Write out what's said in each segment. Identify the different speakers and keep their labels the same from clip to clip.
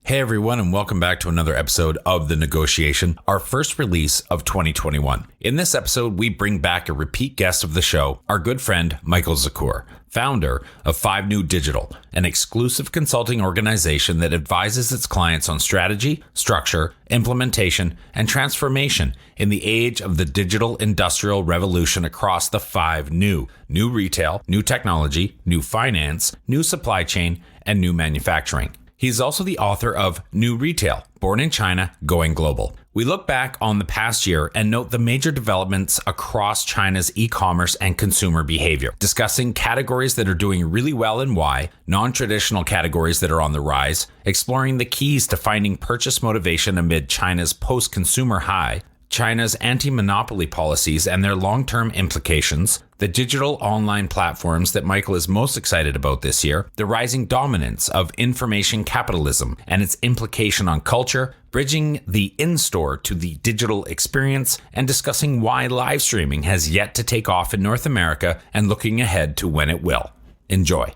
Speaker 1: Hey everyone, and welcome back to another episode of The Negotiation, our first release of 2021. In this episode, we bring back a repeat guest of the show, our good friend, Michael Zakkour, founder of 5 New Digital, an exclusive consulting organization that advises its clients on strategy, structure, implementation, and transformation in the age of the digital industrial revolution across the 5 new retail, new technology, new finance, new supply chain, and new manufacturing. He's also the author of New Retail, Born in China, Going Global. We look back on the past year and note the major developments across China's e-commerce and consumer behavior, discussing categories that are doing really well and why, non-traditional categories that are on the rise, exploring the keys to finding purchase motivation amid China's post-consumer high, China's anti-monopoly policies and their long-term implications, the digital online platforms that Michael is most excited about this year, the rising dominance of information capitalism and its implication on culture, bridging the in-store to the digital experience, and discussing why live streaming has yet to take off in North America and looking ahead to when it will. Enjoy.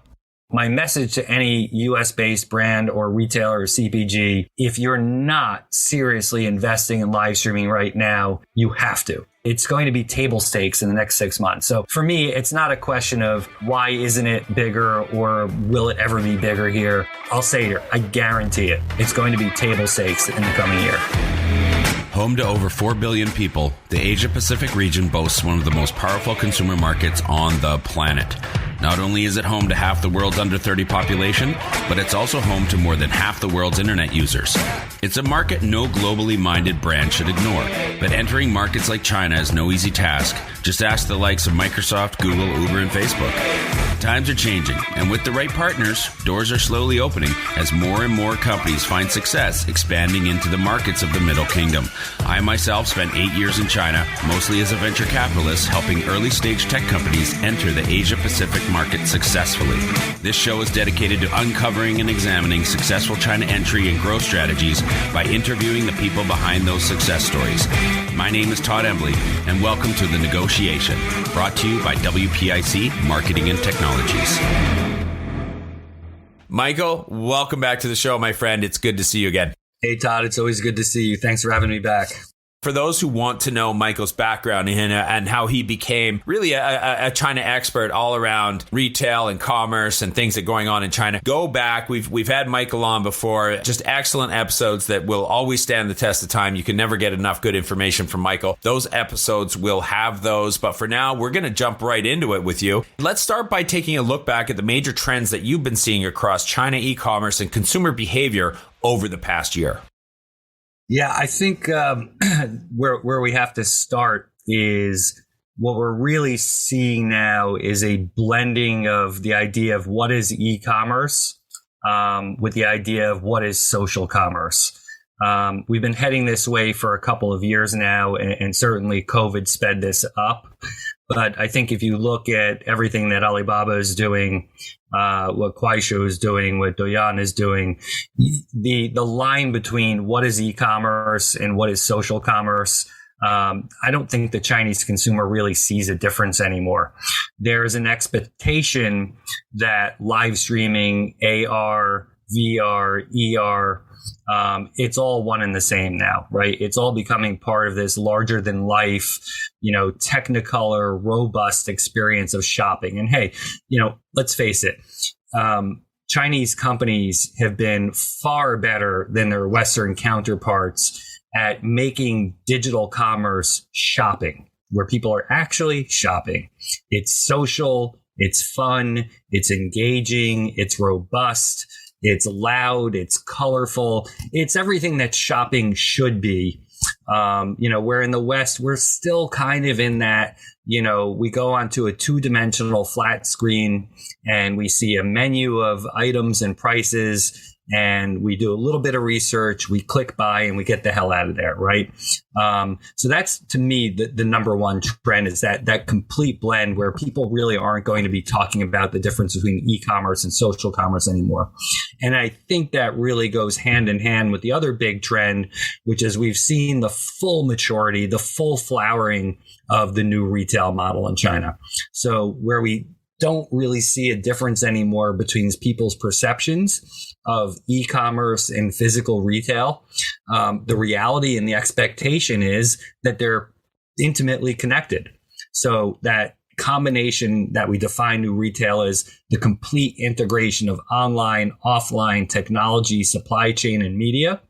Speaker 2: My message to any US-based brand or retailer or CPG, if you're not seriously investing in live streaming right now, you have to. It's going to be table stakes in the next 6 months. So for me, it's not a question of why isn't it bigger or will it ever be bigger here? I'll say here, I guarantee it. It's going to be table stakes in the coming year.
Speaker 1: Home to over 4 billion people, the Asia-Pacific region boasts one of the most powerful consumer markets on the planet. Not only is it home to half the world's under 30 population, but it's also home to more than half the world's internet users. It's a market no globally minded brand should ignore, but entering markets like China is no easy task. Just ask the likes of Microsoft, Google, Uber, and Facebook. Times are changing, and with the right partners, doors are slowly opening as more and more companies find success expanding into the markets of the Middle Kingdom. I myself spent 8 years in China, mostly as a venture capitalist, helping early-stage tech companies enter the Asia-Pacific market successfully. This show is dedicated to uncovering and examining successful China entry and growth strategies by interviewing the people behind those success stories. My name is Todd Embley, and welcome to The Negotiation, brought to you by WPIC Marketing and Technologies. Michael, welcome back to the show, my friend. It's good to see you again.
Speaker 2: Hey, Todd, it's always good to see you. Thanks for having me back.
Speaker 1: For those who want to know Michael's background and how he became really a China expert all around retail and commerce and things that are going on in China, go back. We've had Michael on before. Just excellent episodes that will always stand the test of time. You can never get enough good information from Michael. Those episodes will have those. But for now, we're going to jump right into it with you. Let's start by taking a look back at the major trends that you've been seeing across China e-commerce and consumer behavior over the past year.
Speaker 2: Yeah, I think where we have to start is what we're really seeing now is a blending of the idea of what is e-commerce with the idea of what is social commerce. We've been heading this way for a couple of years now, and certainly COVID sped this up. But I think if you look at everything that Alibaba is doing, what Kuaishou is doing, what Douyin is doing, the line between what is e-commerce and what is social commerce, I don't think the Chinese consumer really sees a difference anymore. There's an expectation that live streaming, AR, VR, ER, it's all one and the same now, right? It's all becoming part of this larger than life, technicolor, robust experience of shopping. And hey, let's face it, Chinese companies have been far better than their Western counterparts at making digital commerce shopping, where people are actually shopping. It's social, it's fun, it's engaging, it's robust. It's loud, it's colorful, it's everything that shopping should be. Where in the West, we're still kind of in that, we go onto a 2-dimensional flat screen and we see a menu of items and prices, and we do a little bit of research, we click buy, and we get the hell out of there, right? So that's, to me, the number one trend is that complete blend where people really aren't going to be talking about the difference between e-commerce and social commerce anymore. And I think that really goes hand in hand with the other big trend, which is we've seen the full maturity, the full flowering of the new retail model in China. So where we don't really see a difference anymore between people's perceptions of e-commerce and physical retail. The reality and the expectation is that they're intimately connected. So that combination that we define new retail as the complete integration of online, offline technology, supply chain, and media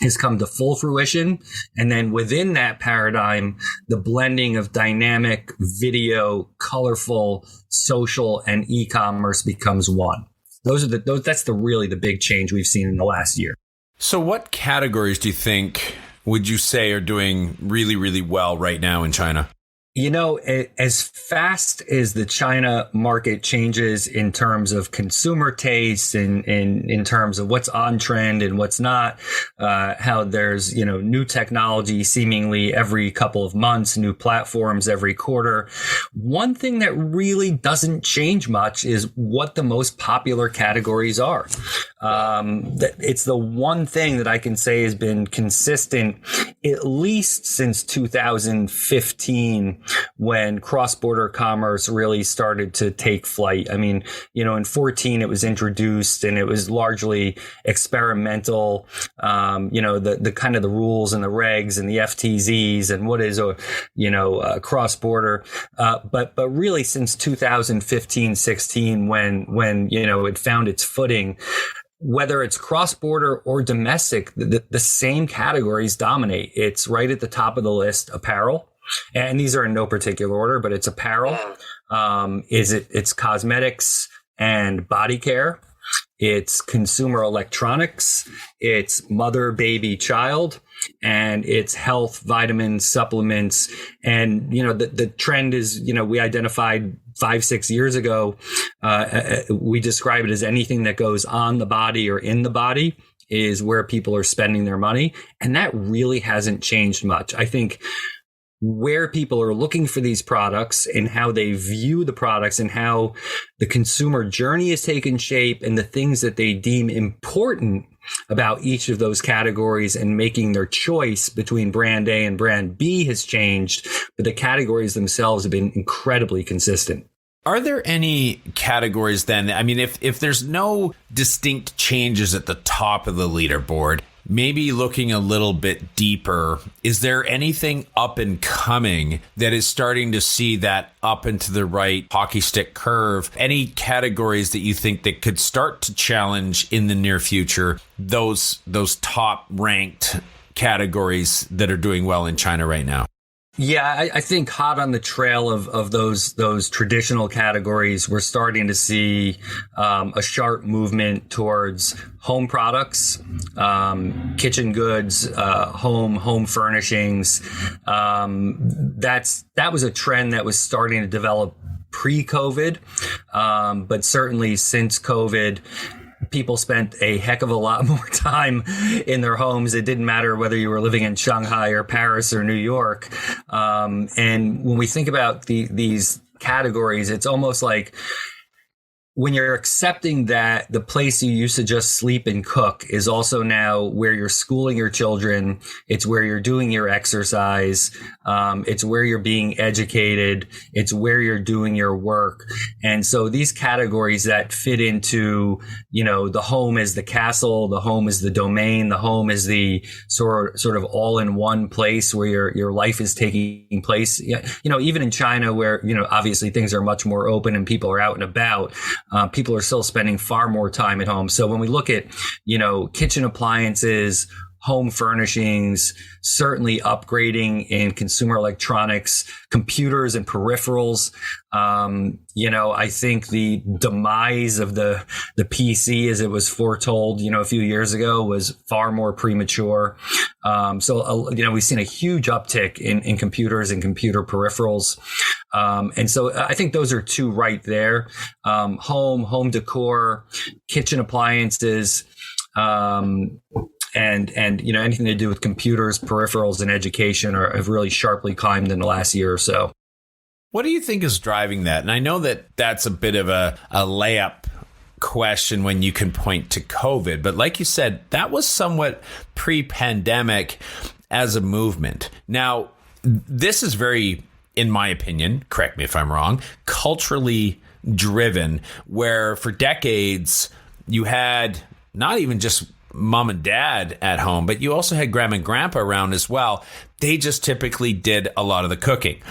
Speaker 2: has come to full fruition. And then within that paradigm, the blending of dynamic, video, colorful, social, and e-commerce becomes one. That's really the big change we've seen in the last year.
Speaker 1: So what categories do you think would you say are doing really, really well right now in China?
Speaker 2: As fast as the China market changes in terms of consumer tastes and in terms of what's on trend and what's not, how there's, new technology seemingly every couple of months, new platforms every quarter. One thing that really doesn't change much is what the most popular categories are. It's the one thing that I can say has been consistent, at least since 2015, when cross-border commerce really started to take flight. I mean, in 14 it was introduced and it was largely experimental. The kind of the rules and the regs and the FTZs and what is cross-border. But really since 2015, 16, when it found its footing, whether it's cross-border or domestic, the same categories dominate. It's right at the top of the list: apparel. And these are in no particular order, but it's apparel. It's cosmetics and body care. It's consumer electronics. It's mother, baby, child. And it's health, vitamins, supplements. And, the trend is, we identified 5-6 years ago, we describe it as anything that goes on the body or in the body is where people are spending their money. And that really hasn't changed much. I think where people are looking for these products and how they view the products and how the consumer journey has taken shape and the things that they deem important about each of those categories and making their choice between brand A and brand B has changed, but the categories themselves have been incredibly consistent.
Speaker 1: Are there any categories then? I mean, if there's no distinct changes at the top of the leaderboard, maybe looking a little bit deeper, is there anything up and coming that is starting to see that up and to the right hockey stick curve? Any categories that you think that could start to challenge in the near future those top ranked categories that are doing well in China right now?
Speaker 2: Yeah, I think hot on the trail of those traditional categories, we're starting to see a sharp movement towards home products, kitchen goods, home furnishings. That was a trend that was starting to develop pre-COVID, but certainly since COVID, people spent a heck of a lot more time in their homes. It didn't matter whether you were living in Shanghai or Paris or New York. And when we think about these categories, it's almost like when you're accepting that the place you used to just sleep and cook is also now where you're schooling your children, it's where you're doing your exercise, it's where you're being educated, it's where you're doing your work. And so these categories that fit into, the home is the castle, the home is the domain, the home is the sort of all in one place where your life is taking place. Even in China where, obviously things are much more open and people are out and about. People are still spending far more time at home. So when we look at, kitchen appliances, home furnishings, certainly upgrading in consumer electronics, computers and peripherals. I think the demise of the PC as it was foretold, a few years ago was far more premature. We've seen a huge uptick in computers and computer peripherals. And so I think those are two right there. Home decor, kitchen appliances, and anything to do with computers, peripherals, and education have really sharply climbed in the last year or so.
Speaker 1: What do you think is driving that? And I know that that's a bit of a layup question when you can point to COVID, but like you said, that was somewhat pre-pandemic as a movement. Now, this is very, in my opinion, correct me if I'm wrong, culturally driven, where for decades you had not even just mom and dad at home, but you also had grandma and grandpa around as well. They just typically did a lot of the cooking.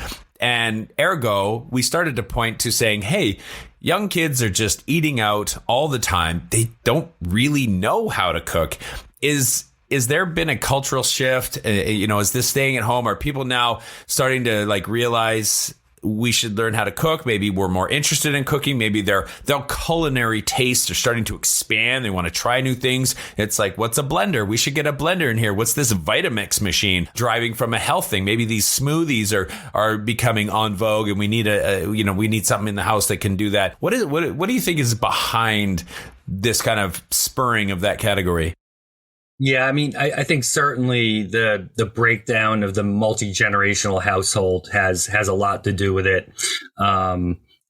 Speaker 1: And ergo, we started to point to saying, hey, young kids are just eating out all the time. They don't really know how to cook. Is there been a cultural shift? Is this staying at home? Are people now starting to realize we should learn how to cook? Maybe we're more interested in cooking. Maybe their culinary tastes are starting to expand. They want to try new things. It's like, what's a blender? We should get a blender in here. What's this Vitamix machine? Driving from a health thing. Maybe these smoothies are becoming en vogue, and we need we need something in the house that can do that. What do you think is behind this kind of spurring of that category?
Speaker 2: Yeah, I mean, I think certainly the breakdown of the multi-generational household has a lot to do with it.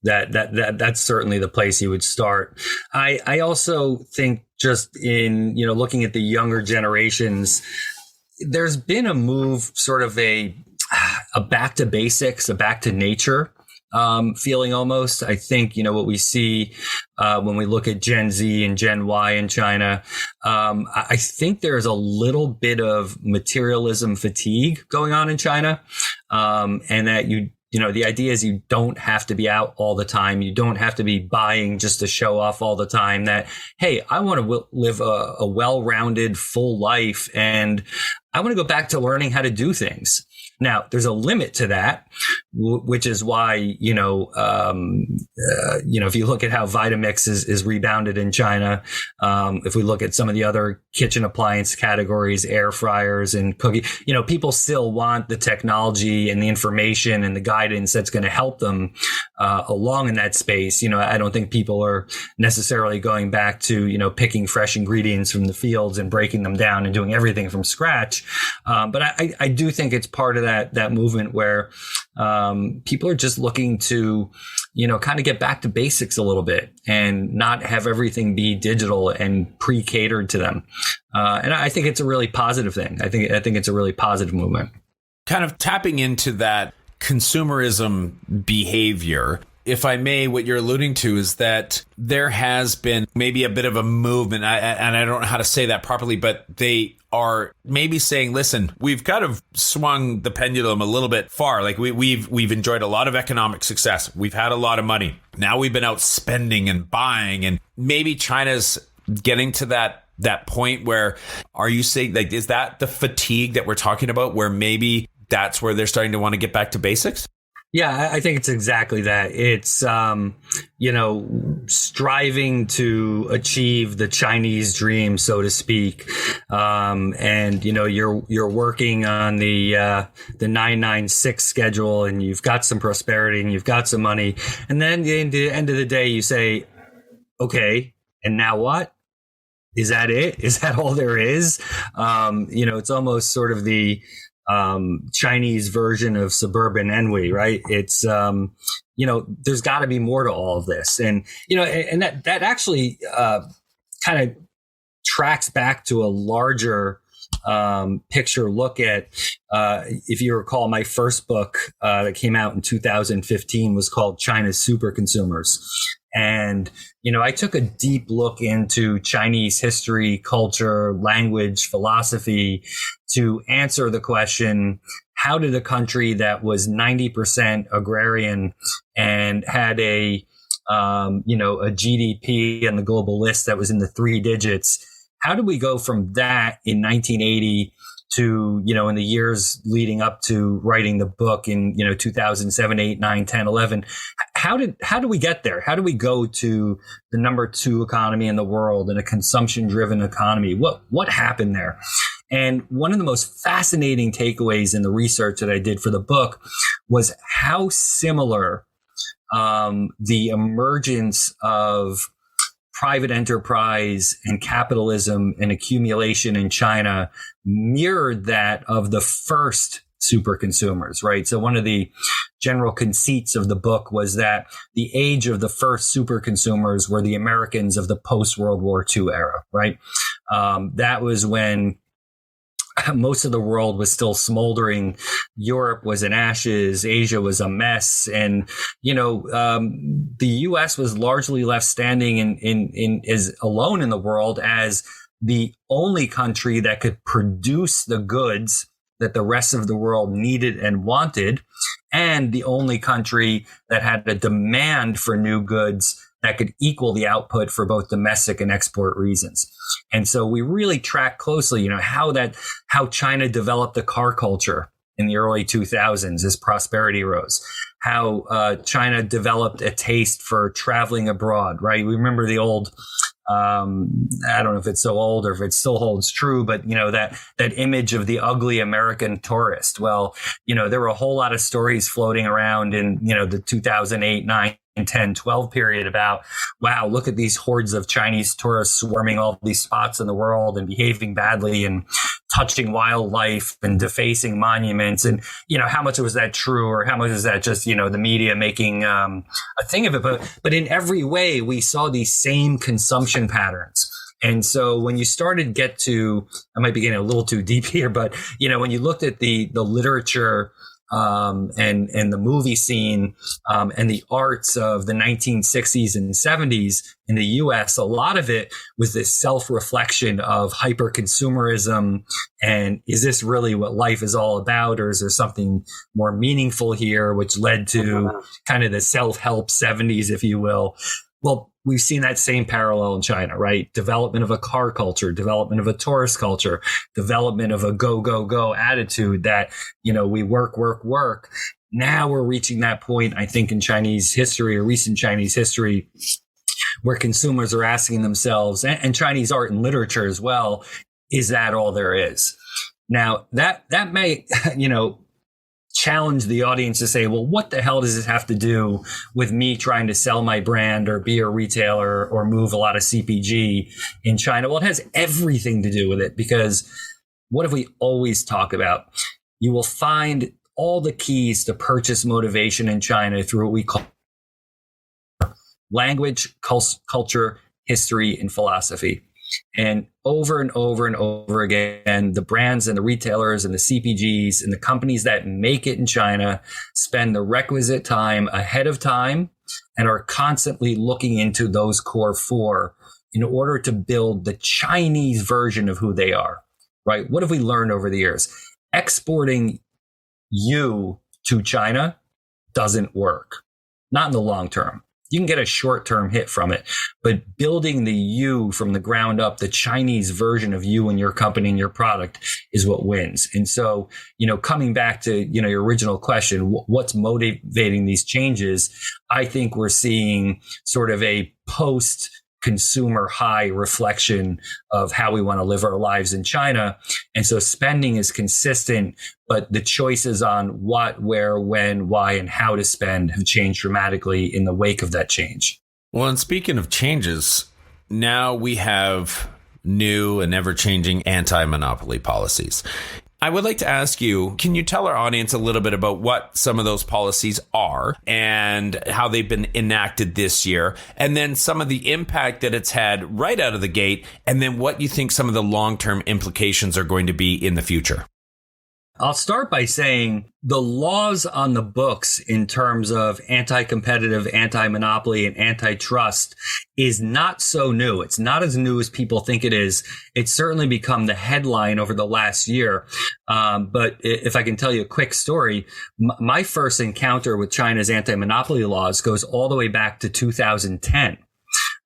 Speaker 2: That's certainly the place you would start. I also think just in, looking at the younger generations, there's been a move, sort of a back to basics, a back to nature feeling almost. I think, what we see when we look at Gen Z and Gen Y in China, I think there's a little bit of materialism fatigue going on in China. And that the idea is you don't have to be out all the time. You don't have to be buying just to show off all the time. That, hey, I want to live a well-rounded, full life, and I want to go back to learning how to do things. Now, there's a limit to that, which is why, if you look at how Vitamix is rebounded in China, if we look at some of the other kitchen appliance categories, air fryers and cooking, people still want the technology and the information and the guidance that's going to help them along in that space. I don't think people are necessarily going back to, picking fresh ingredients from the fields and breaking them down and doing everything from scratch. But I do think it's part of that movement where people are just looking to, kind of get back to basics a little bit and not have everything be digital and pre-catered to them. And I think it's a really positive thing. I think it's a really positive movement.
Speaker 1: Kind of tapping into that consumerism behavior. If I may, what you're alluding to is that there has been maybe a bit of a movement, and I don't know how to say that properly, but they are maybe saying, listen, we've kind of swung the pendulum a little bit far. Like we've enjoyed a lot of economic success. We've had a lot of money. Now we've been out spending and buying, and maybe China's getting to that point where, are you saying, is that the fatigue that we're talking about, where maybe that's where they're starting to want to get back to basics?
Speaker 2: Yeah, I think it's exactly that. It's, striving to achieve the Chinese dream, so to speak. And, you're working on the 996 schedule, and you've got some prosperity and you've got some money. And then at the end of the day, you say, okay, and now what? Is that it? Is that all there is? It's almost sort of the Chinese version of suburban ennui, right? It's, there's got to be more to all of this. And, and that actually kind of tracks back to a larger picture look at, if you recall, my first book that came out in 2015 was called China's Super Consumers. And, I took a deep look into Chinese history, culture, language, philosophy to answer the question, how did a country that was 90% agrarian and had a GDP on the global list that was in the 3 digits, how did we go from that in 1980 to, in the years leading up to writing the book in, 2007, 8, 9, 10, 11, how do we get there? How do we go to the number 2 economy in the world and a consumption driven economy? What happened there? And one of the most fascinating takeaways in the research that I did for the book was how similar the emergence of private enterprise and capitalism and accumulation in China mirrored that of the first super consumers, right? So one of the general conceits of the book was that the age of the first super consumers were the Americans of the post-World War II era, right? That was when most of the world was still smoldering. Europe was in ashes. Asia was a mess. And, the U.S. was largely left standing is alone in the world as the only country that could produce the goods that the rest of the world needed and wanted, and the only country that had a demand for new goods that could equal the output for both domestic and export reasons. And so we really track closely, how China developed the car culture in the early 2000s as prosperity rose, how China developed a taste for traveling abroad, right? We remember the old, I don't know if it's so old or if it still holds true, but that image of the ugly American tourist. Well, there were a whole lot of stories floating around in, the 2008, 9, 10, 12 period about, wow, look at these hordes of Chinese tourists swarming all these spots in the world and behaving badly and touching wildlife and defacing monuments. And, how much was that true, or how much is that just, the media making a thing of it? But in every way, we saw these same consumption patterns. And so when you started to get to, I might be getting a little too deep here, but, when you looked at the literature and the movie scene and the arts of the 1960s and 70s in the US, a lot of it was this self-reflection of hyper-consumerism. And is this really what life is all about, or is there something more meaningful here, which led to kind of the self-help 70s, if you will. Well, we've seen that same parallel in China, right? Development of a car culture, development of a tourist culture, development of a go, go, go attitude that, we work, work, work. Now we're reaching that point, I think, in Chinese history or recent Chinese history, where consumers are asking themselves, and Chinese art and literature as well, is that all there is? Now, that may, challenge the audience to say, well, what the hell does this have to do with me trying to sell my brand or be a retailer or move a lot of CPG in China? Well, it has everything to do with it, because what if we always talk about? You will find all the keys to purchase motivation in China through what we call language, culture, history, and philosophy. And over and over and over again, the brands and the retailers and the CPGs and the companies that make it in China spend the requisite time ahead of time and are constantly looking into those core four in order to build the Chinese version of who they are, right? What have we learned over the years? Exporting you to China doesn't work, not in the long term. You can get a short-term hit from it, but building the you from the ground up, the Chinese version of you and your company and your product, is what wins. And so, coming back to, your original question, what's motivating these changes? I think we're seeing sort of a post-consumer high reflection of how we want to live our lives in China. And so spending is consistent, but the choices on what, where, when, why, and how to spend have changed dramatically in the wake of that change.
Speaker 1: Well, and speaking of changes, now we have new and ever-changing anti-monopoly policies. I would like to ask you, can you tell our audience a little bit about what some of those policies are and how they've been enacted this year, and then some of the impact that it's had right out of the gate, and then what you think some of the long-term implications are going to be in the future?
Speaker 2: I'll start by saying the laws on the books in terms of anti-competitive, anti-monopoly, and antitrust is not so new. It's not as new as people think it is. It's certainly become the headline over the last year. But if I can tell you a quick story, my first encounter with China's anti-monopoly laws goes all the way back to 2010.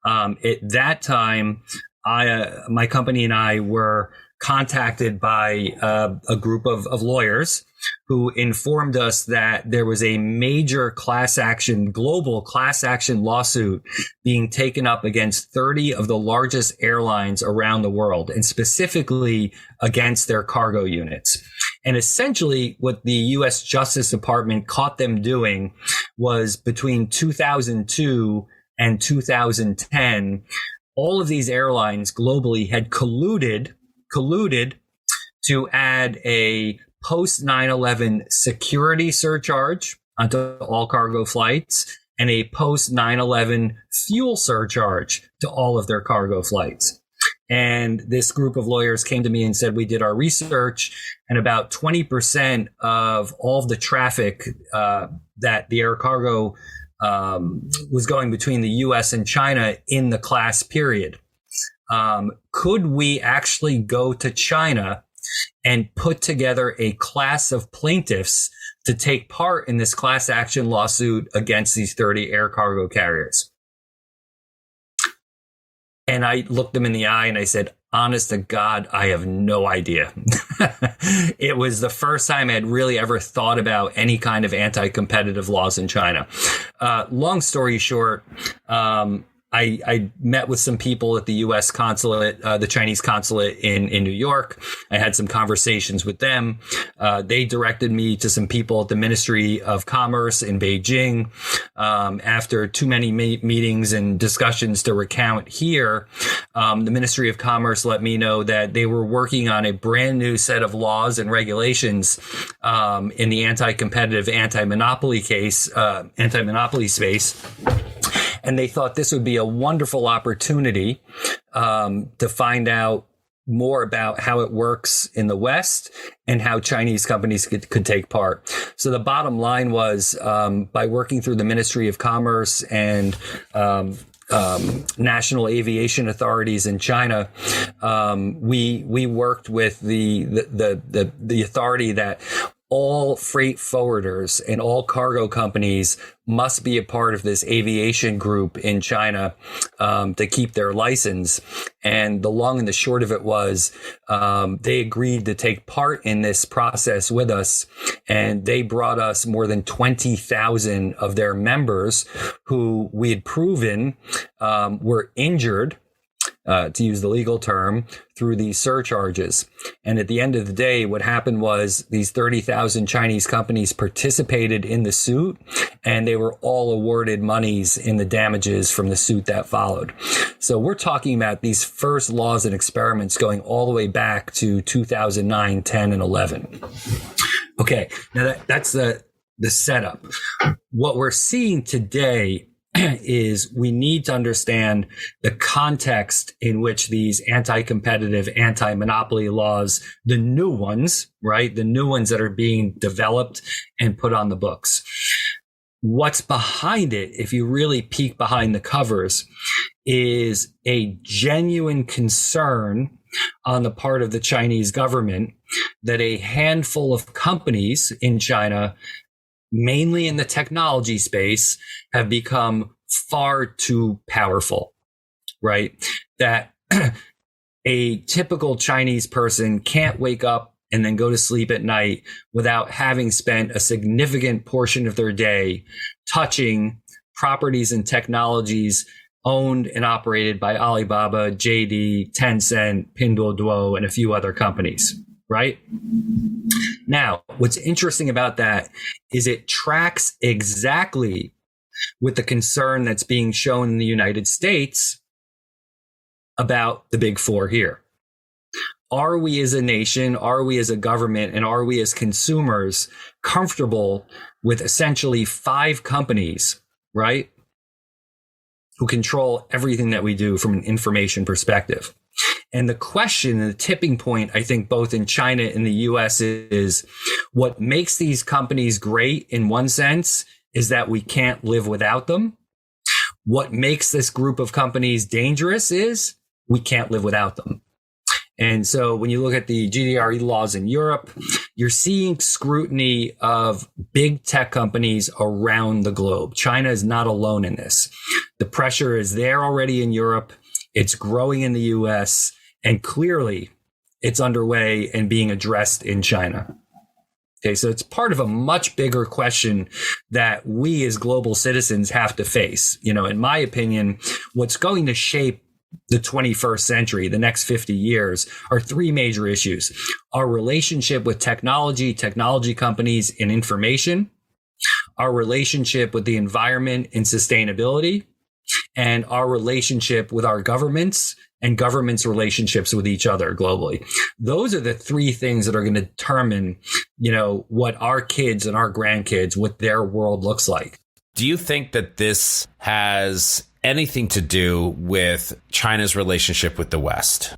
Speaker 2: At that time, my company and I were contacted by a group of lawyers who informed us that there was a major global class action lawsuit being taken up against 30 of the largest airlines around the world, and specifically against their cargo units. And essentially what the U.S. Justice Department caught them doing was, between 2002 and 2010, all of these airlines globally had colluded to add a post 9/11 security surcharge onto all cargo flights and a post 9/11 fuel surcharge to all of their cargo flights. And this group of lawyers came to me and said, we did our research, and about 20% of all of the traffic that the air cargo was going between the US and China in the class period. Could we actually go to China and put together a class of plaintiffs to take part in this class action lawsuit against these 30 air cargo carriers? And I looked them in the eye and I said, honest to God, I have no idea. It was the first time I had really ever thought about any kind of anti-competitive laws in China. Long story short, I met with some people at the U.S. consulate, the Chinese consulate in New York. I had some conversations with them. They directed me to some people at the Ministry of Commerce in Beijing. After too many meetings and discussions to recount here, the Ministry of Commerce let me know that they were working on a brand new set of laws and regulations in the anti-competitive, anti-monopoly space. And they thought this would be a wonderful opportunity to find out more about how it works in the West and how Chinese companies could take part. So the bottom line was, by working through the Ministry of Commerce and national aviation authorities in China, we worked with the authority that all freight forwarders and all cargo companies must be a part of this aviation group in China to keep their license. And the long and the short of it was they agreed to take part in this process with us. And they brought us more than 20,000 of their members who we had proven were injured, to use the legal term, through these surcharges. And at the end of the day, what happened was these 30,000 Chinese companies participated in the suit, and they were all awarded monies in the damages from the suit that followed. So we're talking about these first laws and experiments going all the way back to 2009, 10, and 11. Okay, now that's the setup. What we're seeing today is we need to understand the context in which these anti-competitive, anti-monopoly laws, the new ones, right? The new ones that are being developed and put on the books. What's behind it, if you really peek behind the covers, is a genuine concern on the part of the Chinese government that a handful of companies in China, mainly in the technology space, have become far too powerful, right? That a typical Chinese person can't wake up and then go to sleep at night without having spent a significant portion of their day touching properties and technologies owned and operated by Alibaba, JD, Tencent, Pinduoduo, and a few other companies, right? Now, what's interesting about that is it tracks exactly with the concern that's being shown in the United States about the big four here. Are we as a nation, are we as a government, and are we as consumers comfortable with essentially 5 companies, right, who control everything that we do from an information perspective? And the question and the tipping point, I think, both in China and the US is what makes these companies great in one sense is that we can't live without them. What makes this group of companies dangerous is we can't live without them. And so when you look at the GDPR laws in Europe, you're seeing scrutiny of big tech companies around the globe. China is not alone in this. The pressure is there already in Europe. It's growing in the US, and clearly it's underway and being addressed in China. Okay, so it's part of a much bigger question that we as global citizens have to face. You know, in my opinion, what's going to shape the 21st century, the next 50 years, are 3 major issues: our relationship with technology companies, and information, our relationship with the environment and sustainability, and our relationship with our governments and governments' relationships with each other globally. Those are the 3 things that are going to determine, you know, what our kids and our grandkids, what their world looks like.
Speaker 1: Do you think that this has anything to do with China's relationship with the West?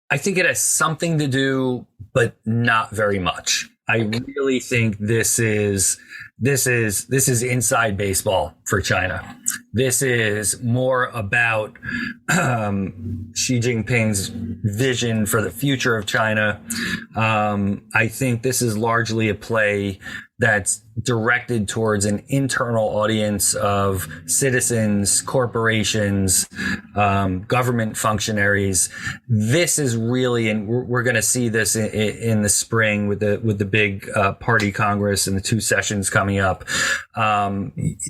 Speaker 2: I think it has something to do, but not very much. I really think this is inside baseball for China. This is more about Xi Jinping's vision for the future of China. I think this is largely a play that's directed towards an internal audience of citizens, corporations, government functionaries. This is really, and we're going to see this in the spring with the big party congress and the two sessions coming up.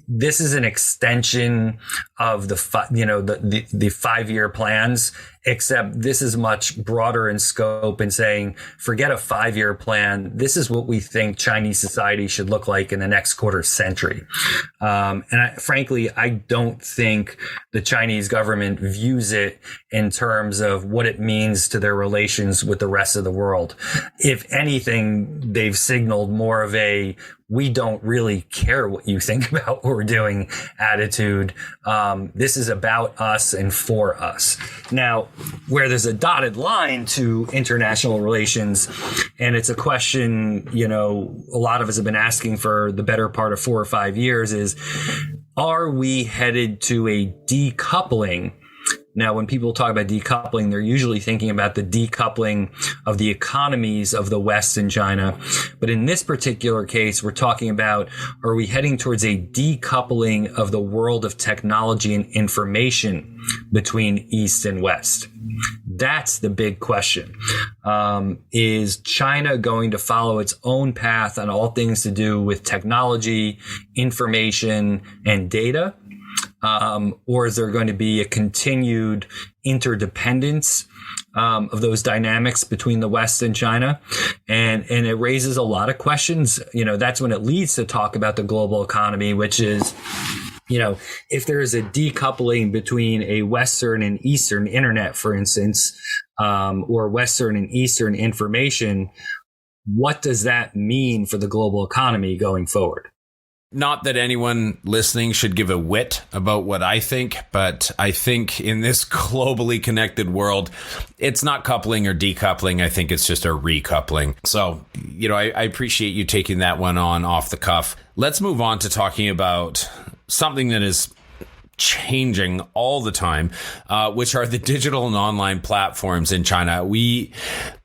Speaker 2: This is an extension of the 5-year plans, except this is much broader in scope and saying, forget a 5-year plan. This is what we think Chinese society should look like in the next quarter century. Frankly, I don't think the Chinese government views it in terms of what it means to their relations with the rest of the world. If anything, they've signaled more of a, we don't really care what you think about what we're doing attitude. This is about us and for us. Now, where there's a dotted line to international relations, and it's a question, a lot of us have been asking for the better part of 4 or 5 years, is, are we headed to a decoupling? Now, when people talk about decoupling, they're usually thinking about the decoupling of the economies of the West and China. But in this particular case, we're talking about, are we heading towards a decoupling of the world of technology and information between East and West? That's the big question. Is China going to follow its own path on all things to do with technology, information, and data? Or is there going to be a continued interdependence of those dynamics between the West and China? And it raises a lot of questions. That's when it leads to talk about the global economy, which is, if there is a decoupling between a Western and Eastern internet, for instance, or Western and Eastern information, what does that mean for the global economy going forward?
Speaker 1: Not that anyone listening should give a whit about what I think, but I think in this globally connected world, it's not coupling or decoupling. I think it's just a recoupling. So, I appreciate you taking that one on off the cuff. Let's move on to talking about something that is changing all the time, which are the digital and online platforms in China.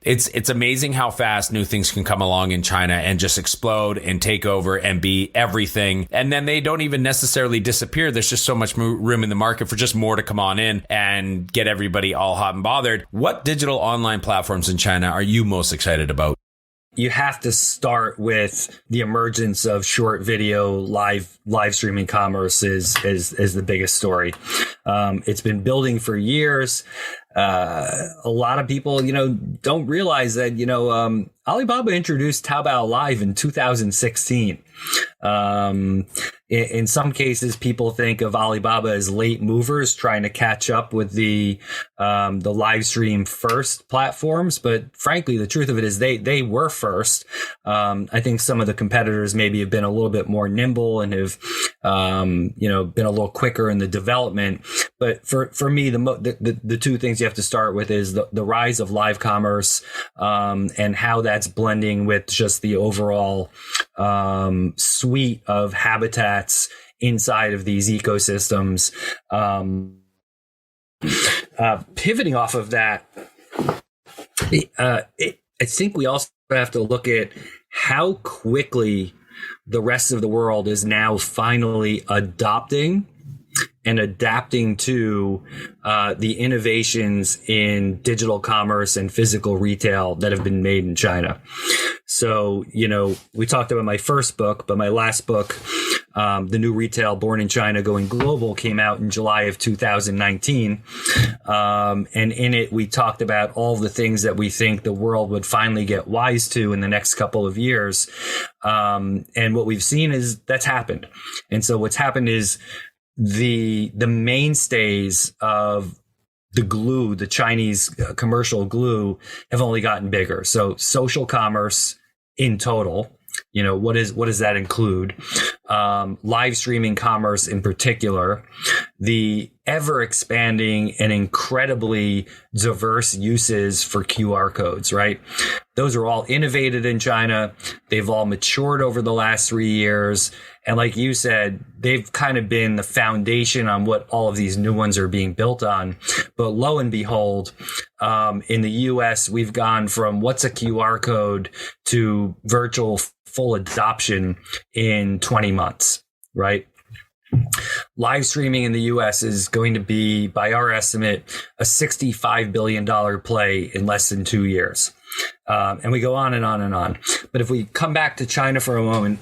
Speaker 1: It's amazing how fast new things can come along in China and just explode and take over and be everything. And then they don't even necessarily disappear. There's just so much room in the market for just more to come on in and get everybody all hot and bothered. What digital online platforms in China are you most excited about?
Speaker 2: You have to start with the emergence of short video live streaming commerce is the biggest story. It's been building for years. A lot of people, don't realize that, Alibaba introduced Taobao Live in 2016. In some cases, people think of Alibaba as late movers trying to catch up with the live stream first platforms. But frankly, the truth of it is they were first. I think some of the competitors maybe have been a little bit more nimble and have, been a little quicker in the development. But for me, the two things you have to start with is the rise of live commerce, and how that's blending with just the overall suite of habitats inside of these ecosystems. Pivoting off of that, I think we also have to look at how quickly the rest of the world is now finally adopting and adapting to the innovations in digital commerce and physical retail that have been made in China. So, we talked about my first book, but my last book, The New Retail Born in China Going Global, came out in July of 2019. And in it, we talked about all the things that we think the world would finally get wise to in the next couple of years. And what we've seen is that's happened. And so what's happened is the mainstays of the glue, the Chinese commercial glue, have only gotten bigger. So social commerce in total, what does that include? Live streaming commerce in particular, the ever expanding and incredibly diverse uses for QR codes, right? Those are all innovated in China. They've all matured over the last 3 years. And like you said, they've kind of been the foundation on what all of these new ones are being built on. But lo and behold, in the US, we've gone from what's a QR code to virtual full adoption in 20 months, right? Live streaming in the US is going to be, by our estimate, a $65 billion play in less than 2 years. And we go on and on and on. But if we come back to China for a moment,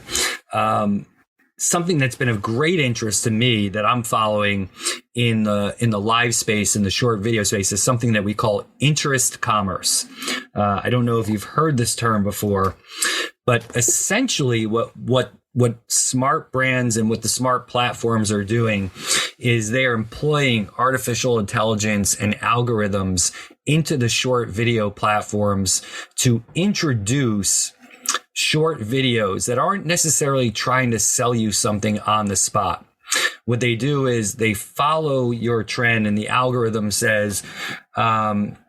Speaker 2: something that's been of great interest to me that I'm following in the live space, in the short video space, is something that we call interest commerce. I don't know if you've heard this term before, but essentially what smart brands and what the smart platforms are doing is they're employing artificial intelligence and algorithms into the short video platforms to introduce short videos that aren't necessarily trying to sell you something on the spot. What they do is they follow your trend, and the algorithm says,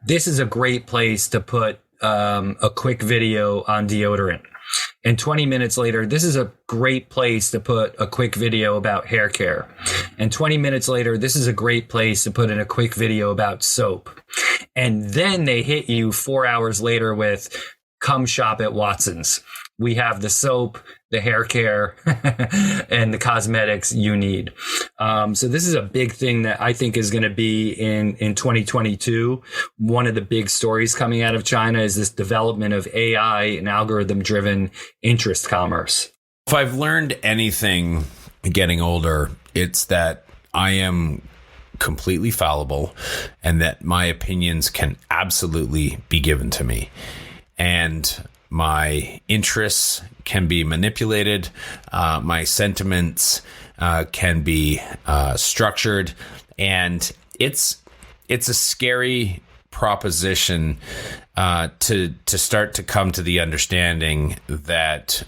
Speaker 2: this is a great place to put a quick video on deodorant. And 20 minutes later, this is a great place to put a quick video about hair care. And 20 minutes later, this is a great place to put in a quick video about soap. And then they hit you 4 hours later with, come shop at Watson's. We have the soap, the hair care, and the cosmetics you need. So this is a big thing that I think is going to be in 2022. One of the big stories coming out of China is this development of AI and algorithm-driven interest commerce.
Speaker 1: If I've learned anything getting older, it's that I am completely fallible and that my opinions can absolutely be given to me. And my interests can be manipulated. My sentiments can be structured, and it's a scary proposition to start to come to the understanding that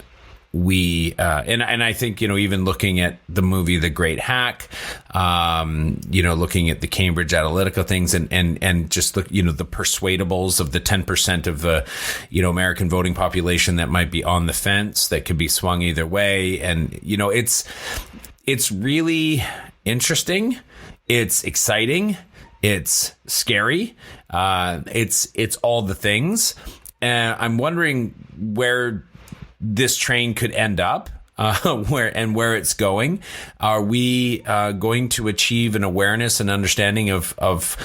Speaker 1: we and I think, even looking at the movie The Great Hack, looking at the Cambridge Analytica things and just look, the persuadables of the 10% of the, American voting population that might be on the fence, that could be swung either way. And, it's really interesting. It's exciting. It's scary. It's all the things. And I'm wondering where this train could end up, where it's going. Are we going to achieve an awareness and understanding of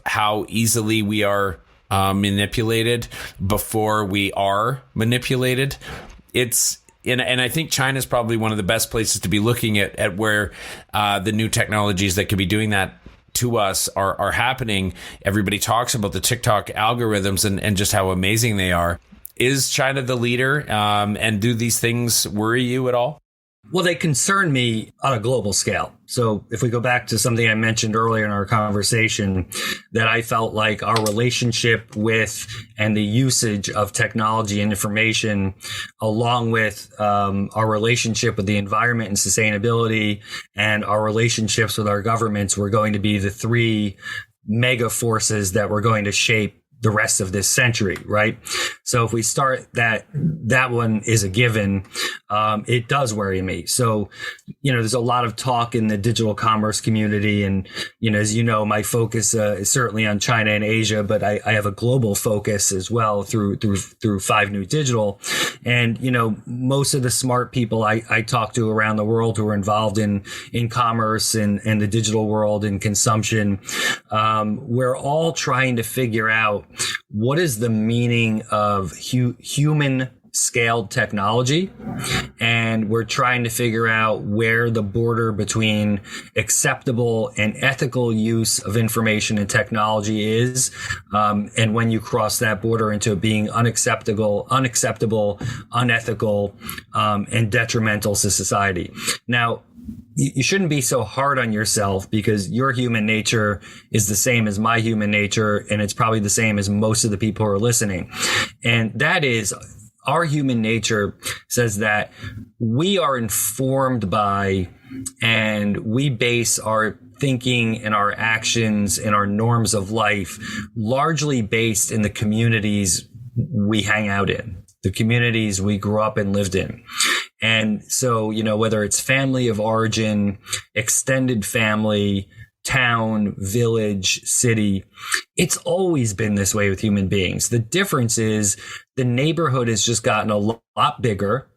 Speaker 1: how easily we are manipulated before we are manipulated? And I think China is probably one of the best places to be looking at where the new technologies that could be doing that to us are happening. Everybody talks about the TikTok algorithms and just how amazing they are. Is China the leader? And do these things worry you at all?
Speaker 2: Well, they concern me on a global scale. So if we go back to something I mentioned earlier in our conversation, that I felt like our relationship with and the usage of technology and information, along with our relationship with the environment and sustainability and our relationships with our governments, were going to be the three mega forces that were going to shape the rest of this century, right? So if we start that one is a given, it does worry me. So, there's a lot of talk in the digital commerce community. And, as you know, my focus is certainly on China and Asia, but I have a global focus as well through 5 New Digital. And, most of the smart people I talk to around the world who are involved in commerce and the digital world and consumption, we're all trying to figure out what is the meaning of human scaled technology. And we're trying to figure out where the border between acceptable and ethical use of information and technology is. And when you cross that border into being unacceptable, unethical, and detrimental to society. Now, you shouldn't be so hard on yourself, because your human nature is the same as my human nature, and it's probably the same as most of the people who are listening. And that is, our human nature says that we are informed by and we base our thinking and our actions and our norms of life largely based in the communities we hang out in, the communities we grew up and lived in. And so, whether it's family of origin, extended family, town, village, city, it's always been this way with human beings. The difference is the neighborhood has just gotten a lot bigger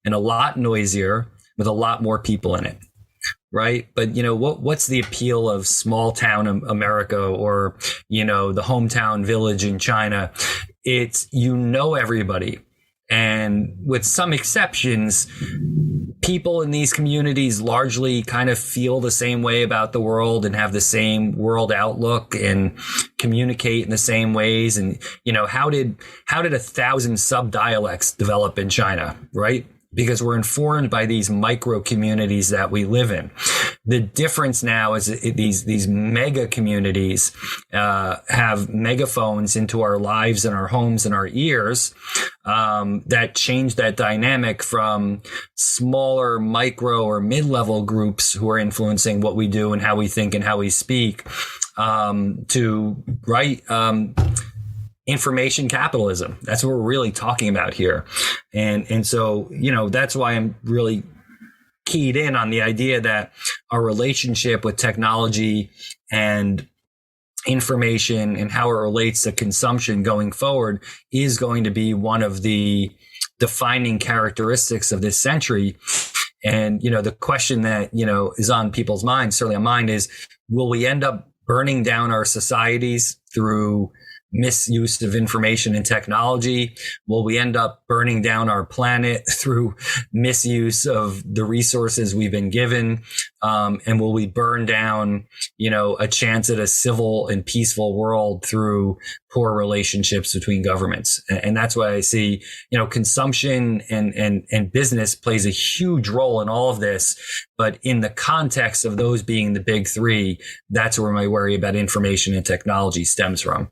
Speaker 2: and a lot noisier with a lot more people in it. Right. But, what's the appeal of small town America or, the hometown village in China? It's, everybody. And with some exceptions, people in these communities largely kind of feel the same way about the world and have the same world outlook and communicate in the same ways. And, how did 1,000 sub-dialects develop in China, right? Because we're informed by these micro communities that we live in. The difference now is these mega communities have megaphones into our lives and our homes and our ears that change that dynamic from smaller micro or mid-level groups who are influencing what we do and how we think and how we speak to information capitalism. That's what we're really talking about here. And so, that's why I'm really keyed in on the idea that our relationship with technology and information and how it relates to consumption going forward is going to be one of the defining characteristics of this century. And, the question that, is on people's minds, certainly on mine, is will we end up burning down our societies through misuse of information and technology? Will we end up burning down our planet through misuse of the resources we've been given? And will we burn down, a chance at a civil and peaceful world through poor relationships between governments? And that's why I see, consumption and business plays a huge role in all of this. But in the context of those being the big three, that's where my worry about information and technology stems from.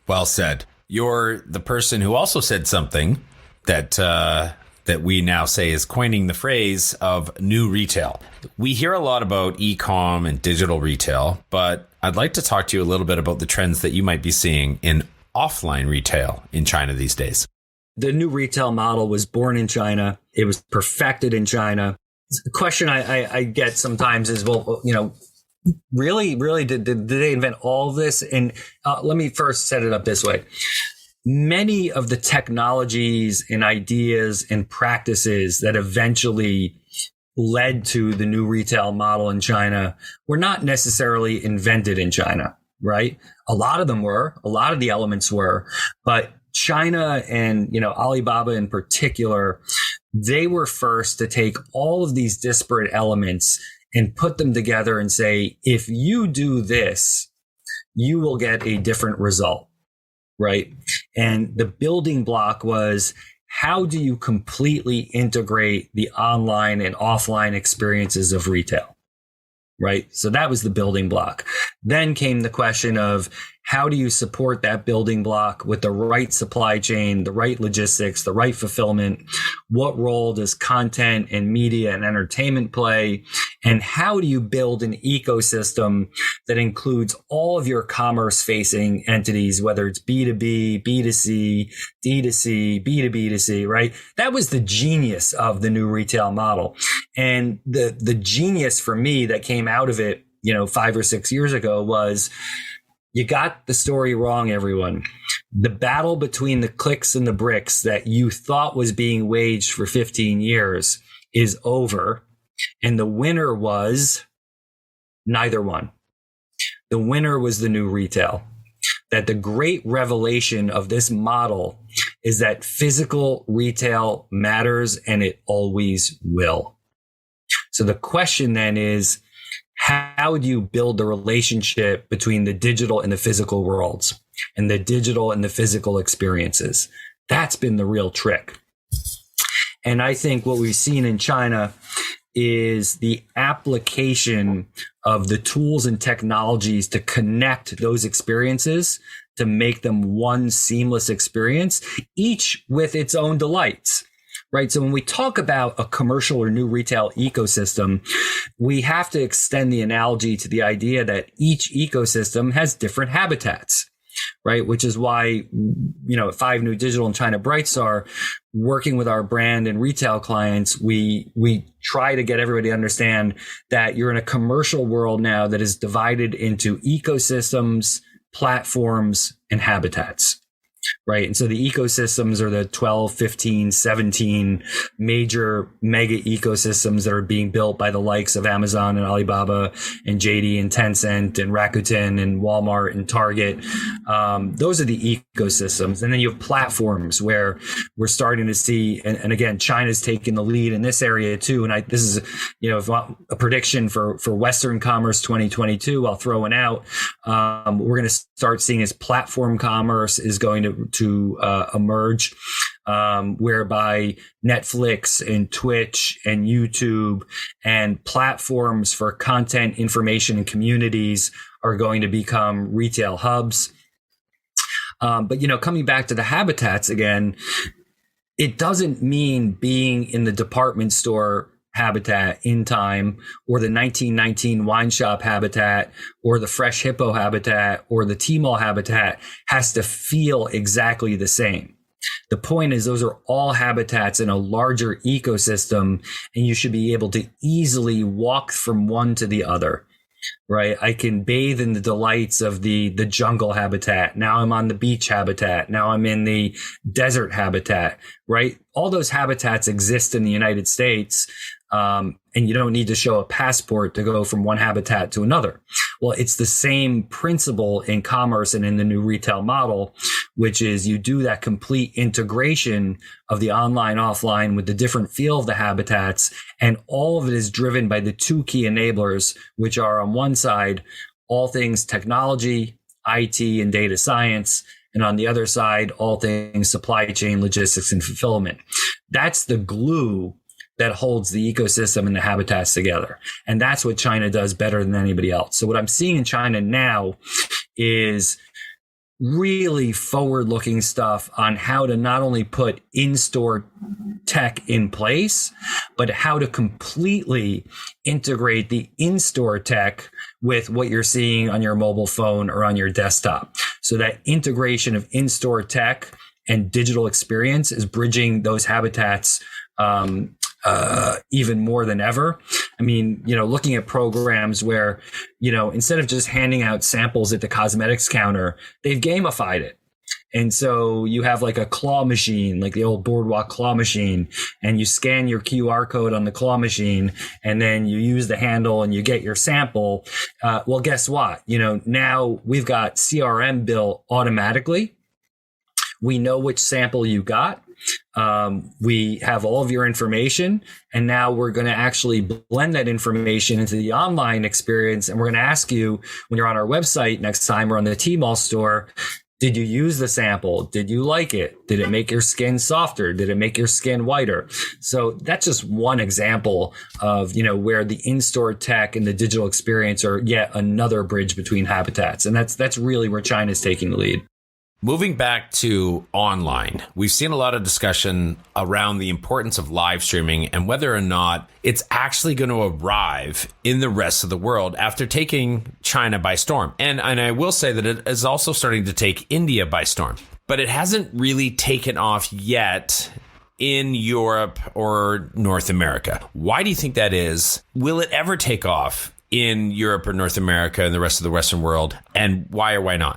Speaker 1: Well said. You're the person who also said something that we now say is coining the phrase of new retail. We hear a lot about e-com and digital retail, but I'd like to talk to you a little bit about the trends that you might be seeing in offline retail in China these days.
Speaker 2: The new retail model was born in China. It was perfected in China. The question I get sometimes is, well, really, did they invent all of this? And let me first set it up this way. Many of the technologies and ideas and practices that eventually led to the new retail model in China were not necessarily invented in China, right? A lot of them were, a lot of the elements were, but China and, Alibaba in particular, they were first to take all of these disparate elements and put them together and say, if you do this, you will get a different result, right? And the building block was, how do you completely integrate the online and offline experiences of retail, right? So that was the building block. Then came the question of, how do you support that building block with the right supply chain, the right logistics, the right fulfillment? What role does content and media and entertainment play? And how do you build an ecosystem that includes all of your commerce facing entities, whether it's B2B, B2C, D2C, B2B2C, right? That was the genius of the new retail model. And the genius for me that came out of it, 5 or 6 years ago was, you got the story wrong, everyone. The battle between the clicks and the bricks that you thought was being waged for 15 years is over. And the winner was neither one. The winner was the new retail. That the great revelation of this model is that physical retail matters and it always will. So the question then is, how do you build the relationship between the digital and the physical worlds and the digital and the physical experiences? That's been the real trick. And I think what we've seen in China is the application of the tools and technologies to connect those experiences, to make them one seamless experience, each with its own delights. right? So when we talk about a commercial or new retail ecosystem, we have to extend the analogy to the idea that each ecosystem has different habitats, right? Which is why, at 5 New Digital and China Brightstar, working with our brand and retail clients, we try to get everybody to understand that you're in a commercial world now that is divided into ecosystems, platforms, and habitats. Right. And so the ecosystems are the 12, 15, 17 major mega ecosystems that are being built by the likes of Amazon and Alibaba and JD and Tencent and Rakuten and Walmart and Target. Those are the ecosystems. And then you have platforms where we're starting to see, and again, China's taking the lead in this area too. And this is, if you want a prediction for Western commerce 2022, I'll throw one out. What we're going to start seeing is platform commerce is going to emerge, whereby Netflix and Twitch and YouTube and platforms for content, information, and communities are going to become retail hubs. But coming back to the habitats again, it doesn't mean being in the department store habitat in time, or the 1919 wine shop habitat, or the Fresh Hippo habitat, or the Tmall habitat has to feel exactly the same. The point is those are all habitats in a larger ecosystem, and you should be able to easily walk from one to the other. Right. I can bathe in the delights of the jungle habitat. Now I'm on the beach habitat. Now I'm in the desert habitat. Right. All those habitats exist in the United States. And you don't need to show a passport to go from one habitat to another. Well, it's the same principle in commerce and in the new retail model, which is you do that complete integration of the online, offline with the different feel of the habitats. And all of it is driven by the 2 key enablers, which are on one side, all things technology, IT, and data science. And on the other side, all things supply chain, logistics, and fulfillment. That's the glue that holds the ecosystem and the habitats together. And that's what China does better than anybody else. So what I'm seeing in China now is really forward-looking stuff on how to not only put in-store tech in place, but how to completely integrate the in-store tech with what you're seeing on your mobile phone or on your desktop. So that integration of in-store tech and digital experience is bridging those habitats even more than ever. I mean, looking at programs where, instead of just handing out samples at the cosmetics counter, they've gamified it. And so you have like a claw machine, like the old Boardwalk claw machine, and you scan your QR code on the claw machine, and then you use the handle and you get your sample. Well, guess what? Now we've got CRM built automatically. We know which sample you got. We have all of your information, and now we're going to actually blend that information into the online experience. And we're going to ask you when you're on our website next time or on the Tmall store, did you use the sample? Did you like it? Did it make your skin softer? Did it make your skin whiter? So that's just one example of, where the in-store tech and the digital experience are yet another bridge between habitats. And that's really where China's taking the lead.
Speaker 1: Moving back to online, we've seen a lot of discussion around the importance of live streaming and whether or not it's actually going to arrive in the rest of the world after taking China by storm. And I will say that it is also starting to take India by storm, but it hasn't really taken off yet in Europe or North America. Why do you think that is? Will it ever take off in Europe or North America and the rest of the Western world? And why or why not?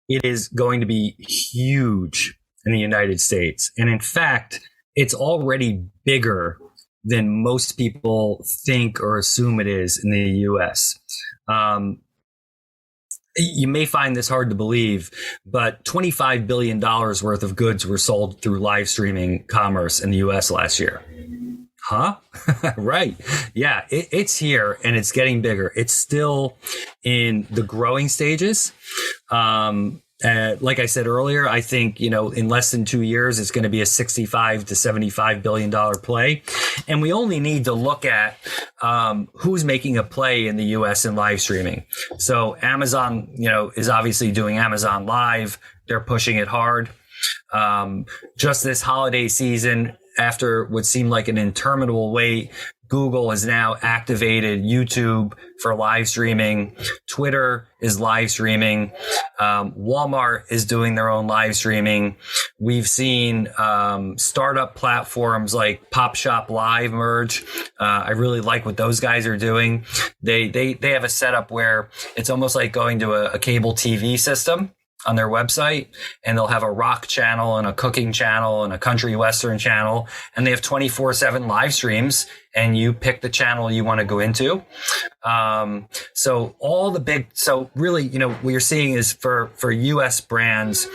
Speaker 2: It is going to be huge in the United States. And in fact, it's already bigger than most people think or assume it is in the US. You may find this hard to believe, but $25 billion worth of goods were sold through live streaming commerce in the US last year. Huh? Right. Yeah, it's here and it's getting bigger. It's still in the growing stages. Like I said earlier, I think, in less than 2 years, it's going to be a $65 to $75 billion play. And we only need to look at who's making a play in the US in live streaming. So Amazon, is obviously doing Amazon Live. They're pushing it hard. Just this holiday season, after what seemed like an interminable wait, Google has now activated YouTube for live streaming. Twitter is live streaming. Walmart is doing their own live streaming. We've seen startup platforms like Pop Shop Live merge. I really like what those guys are doing. They have a setup where it's almost like going to a cable TV system on their website, and they'll have a rock channel and a cooking channel and a country western channel, and they have 24/7 live streams, and you pick the channel you want to go into. So really, what you're seeing is for US brands,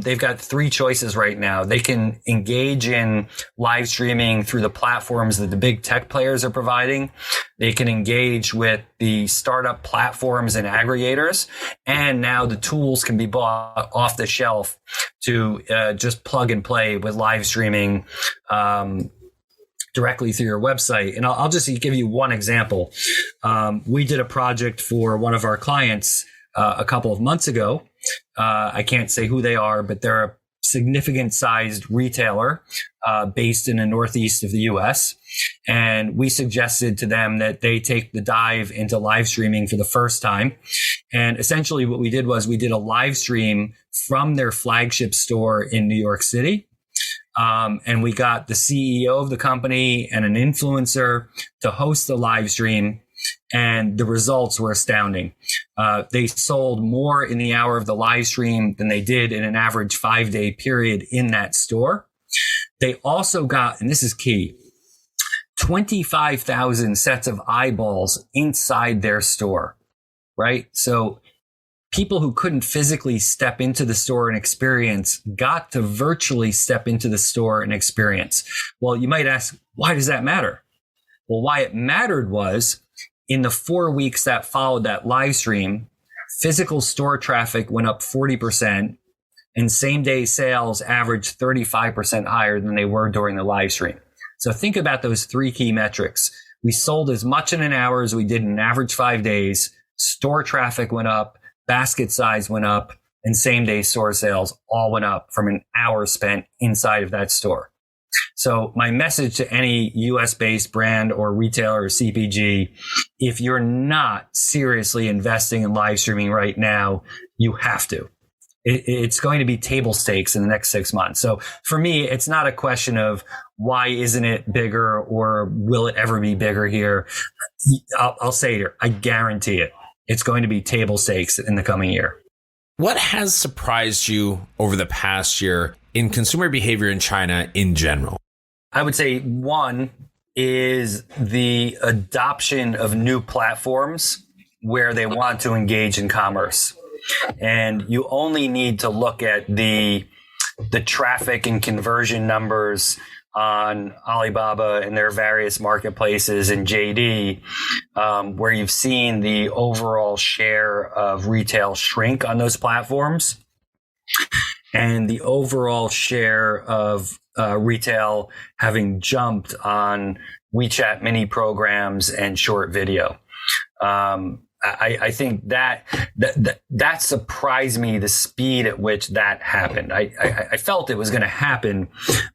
Speaker 2: they've got three choices right now. They can engage in live streaming through the platforms that the big tech players are providing. They can engage with the startup platforms and aggregators. And now the tools can be bought off the shelf to just plug and play with live streaming directly through your website. And I'll just give you one example. We did a project for one of our clients a couple of months ago. I can't say who they are, but they're a significant sized retailer based in the northeast of the US. And we suggested to them that they take the dive into live streaming for the first time. And essentially what we did was we did a live stream from their flagship store in New York City. And we got the CEO of the company and an influencer to host the live stream. And the results were astounding. They sold more in the hour of the live stream than they did in an average 5-day period in that store. They also got, and this is key, 25,000 sets of eyeballs inside their store, right? So people who couldn't physically step into the store and experience got to virtually step into the store and experience. Well, you might ask, why does that matter? Well, why it mattered was in the 4 weeks that followed that live stream, physical store traffic went up 40% and same day sales averaged 35% higher than they were during the live stream. So think about those three key metrics. We sold as much in an hour as we did in an average 5 days. Store traffic went up, basket size went up, and same day store sales all went up from an hour spent inside of that store. So my message to any US based brand or retailer or CPG, if you're not seriously investing in live streaming right now, you have to. It's going to be table stakes in the next 6 months. So for me, it's not a question of why isn't it bigger or will it ever be bigger here? I'll say it here. I guarantee it. It's going to be table stakes in the coming year.
Speaker 1: What has surprised you over the past year in consumer behavior in China in general?
Speaker 2: I would say one is the adoption of new platforms where they want to engage in commerce. And you only need to look at the traffic and conversion numbers on Alibaba and their various marketplaces and JD, where you've seen the overall share of retail shrink on those platforms and the overall share of retail having jumped on WeChat mini programs and short video. I think that surprised me, the speed at which that happened. I felt it was going to happen,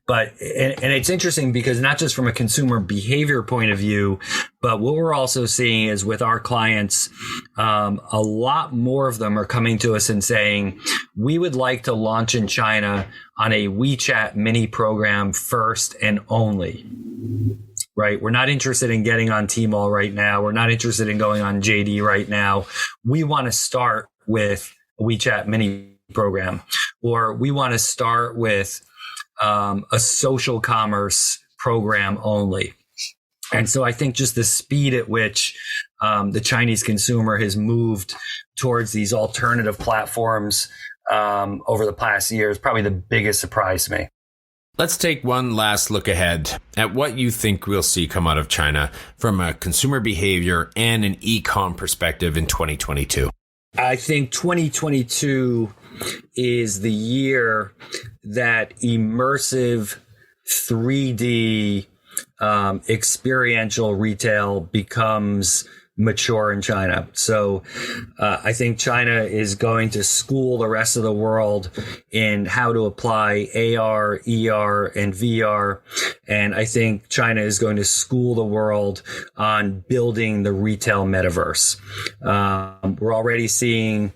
Speaker 2: but it's interesting because not just from a consumer behavior point of view, but what we're also seeing is with our clients, a lot more of them are coming to us and saying, we would like to launch in China on a WeChat mini program first and only. Right. We're not interested in getting on Tmall right now. We're not interested in going on JD right now. We want to start with a WeChat mini program, or we want to start with a social commerce program only. And so I think just the speed at which the Chinese consumer has moved towards these alternative platforms over the past year is probably the biggest surprise to me.
Speaker 1: Let's take one last look ahead at what you think we'll see come out of China from a consumer behavior and an e-com perspective in 2022.
Speaker 2: I think 2022 is the year that immersive 3D experiential retail becomes mature in China. So I think China is going to school the rest of the world in how to apply AR, ER, and VR. And I think China is going to school the world on building the retail metaverse. We're already seeing,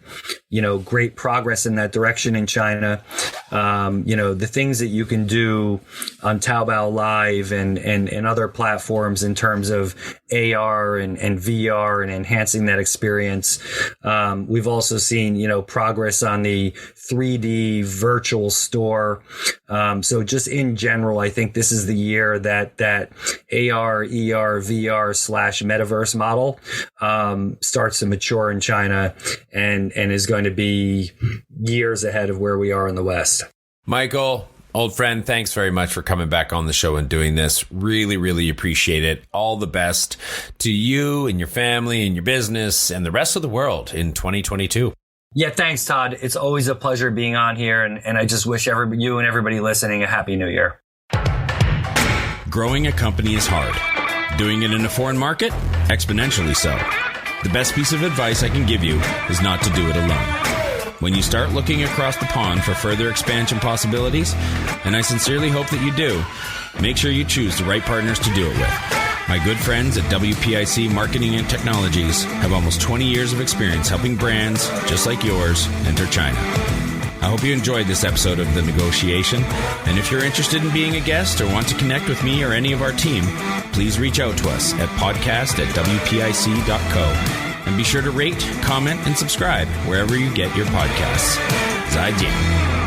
Speaker 2: great progress in that direction in China. The things that you can do on Taobao Live and other platforms in terms of AR and VR and enhancing that experience. We've also seen, progress on the 3D virtual store. So just in general, I think this is the year that AR, ER, VR / metaverse model starts to mature in China and is going to be years ahead of where we are in the West.
Speaker 1: Michael, old friend, thanks very much for coming back on the show and doing this. Really, really appreciate it. All the best to you and your family and your business and the rest of the world in 2022.
Speaker 2: Yeah, thanks, Todd. It's always a pleasure being on here. And I just wish you and everybody listening a happy new year.
Speaker 1: Growing a company is hard. Doing it in a foreign market? Exponentially so. The best piece of advice I can give you is not to do it alone. When you start looking across the pond for further expansion possibilities, and I sincerely hope that you do, make sure you choose the right partners to do it with. My good friends at WPIC Marketing and Technologies have almost 20 years of experience helping brands just like yours enter China. I hope you enjoyed this episode of The Negotiation, and if you're interested in being a guest or want to connect with me or any of our team, please reach out to us at podcast@wpic.co. And be sure to rate, comment, and subscribe wherever you get your podcasts. 再见。